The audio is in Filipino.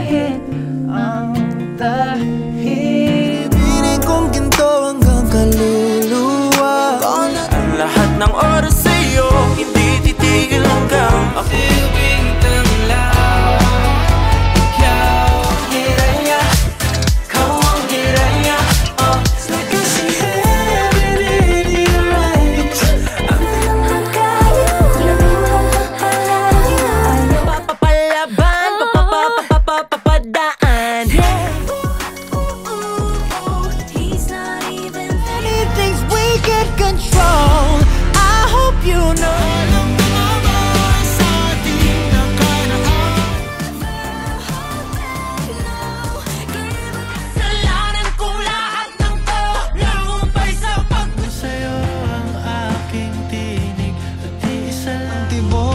kahit ang tahimik. Piling kong ginto hanggang kaluluwa. Ang lahat ng oras sa'yo, hindi titigil hanggang ako. Bintang lang, ikaw ang hiraya, ikaw ang hiraya. It's like I see heaven in your eyes. Ang naman kaya, kulang mo ayaw. Papapalaban, papadaan. He's not even there. Anything's we can control. I hope you know. Kasalanan ko lahat ng to, nahumpay sa Sa'yo ang aking tinig at di isa lang tibok.